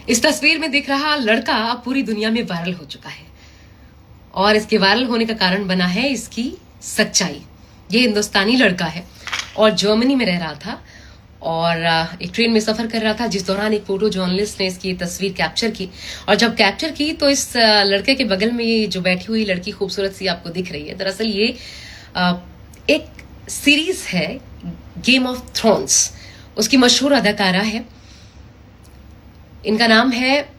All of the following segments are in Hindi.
इस तस्वीर में दिख रहा लड़का अब पूरी दुनिया में वायरल हो चुका है और इसके वायरल होने का कारण बना है इसकी सच्चाई। ये हिंदुस्तानी लड़का है और जर्मनी में रह रहा था और एक ट्रेन में सफर कर रहा था, जिस दौरान एक फोटो जर्नलिस्ट ने इसकी तस्वीर कैप्चर की। और जब कैप्चर की तो इस लड़के के बगल में ये जो बैठी हुई लड़की खूबसूरत सी आपको दिख रही है, दरअसल ये एक सीरीज है गेम ऑफ थ्रोन्स, उसकी मशहूर अदाकारा है। इनका नाम है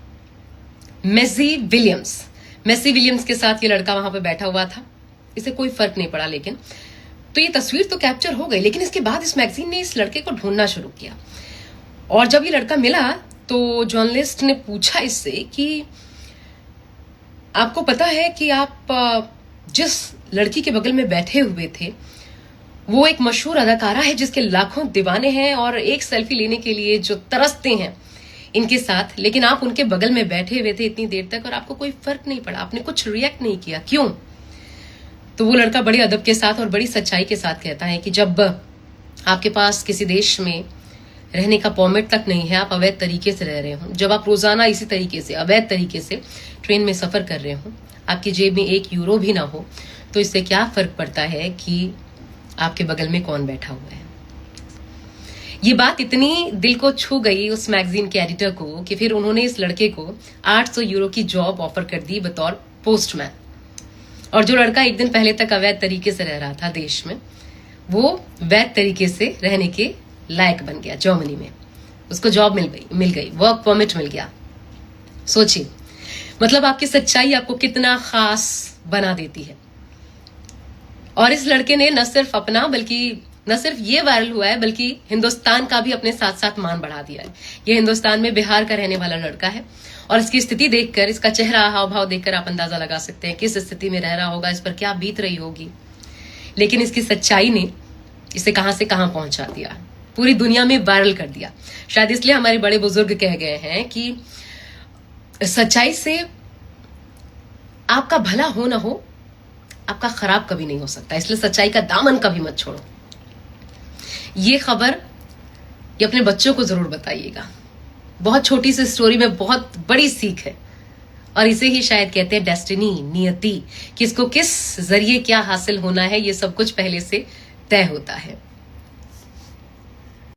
मैसी विलियम्स। मैसी विलियम्स के साथ ये लड़का वहां पे बैठा हुआ था, इसे कोई फर्क नहीं पड़ा। लेकिन तो ये तस्वीर तो कैप्चर हो गई, लेकिन इसके बाद इस मैगजीन ने इस लड़के को ढूंढना शुरू किया। और जब ये लड़का मिला तो जर्नलिस्ट ने पूछा इससे कि आपको पता है कि आप जिस लड़की के बगल में बैठे हुए थे वो एक मशहूर अदाकारा है जिसके लाखों दीवाने हैं और एक सेल्फी लेने के लिए जो तरसते हैं इनके साथ, लेकिन आप उनके बगल में बैठे हुए थे इतनी देर तक और आपको कोई फर्क नहीं पड़ा, आपने कुछ रिएक्ट नहीं किया, क्यों? तो वो लड़का बड़े अदब के साथ और बड़ी सच्चाई के साथ कहता है कि जब आपके पास किसी देश में रहने का परमिट तक नहीं है, आप अवैध तरीके से रह रहे हो, जब आप रोजाना इसी तरीके से अवैध तरीके से ट्रेन में सफर कर रहे हो, आपकी जेब में 1 यूरो भी ना हो, तो इससे क्या फर्क पड़ता है कि आपके बगल में कौन बैठा हुआ है। ये बात इतनी दिल को छू गई उस मैगजीन के एडिटर को कि फिर उन्होंने इस लड़के को 800 यूरो की जॉब ऑफर कर दी बतौर पोस्टमैन। और जो लड़का एक दिन पहले तक अवैध तरीके से रह रहा था देश में, वो वैध तरीके से रहने के लायक बन गया जर्मनी में। उसको जॉब मिल गई, वर्क परमिट मिल गया। सोचिए, मतलब आपकी सच्चाई आपको कितना खास बना देती है। और इस लड़के ने न सिर्फ ये वायरल हुआ है बल्कि हिंदुस्तान का भी अपने साथ साथ मान बढ़ा दिया है। ये हिंदुस्तान में बिहार का रहने वाला लड़का है और इसकी स्थिति देखकर, इसका चेहरा हाव भाव देखकर आप अंदाजा लगा सकते हैं किस स्थिति में रह रहा होगा, इस पर क्या बीत रही होगी। लेकिन इसकी सच्चाई ने इसे कहां से कहां पहुंचा दिया, पूरी दुनिया में वायरल कर दिया। शायद इसलिए हमारे बड़े बुजुर्ग कह गए हैं कि सच्चाई से आपका भला हो ना हो, आपका खराब कभी नहीं हो सकता। इसलिए सच्चाई का दामन कभी मत छोड़ो। ये खबर ये अपने बच्चों को जरूर बताइएगा। बहुत छोटी सी स्टोरी में बहुत बड़ी सीख है और इसे ही शायद कहते हैं डेस्टिनी, नियति। किसको किस जरिए क्या हासिल होना है, ये सब कुछ पहले से तय होता है।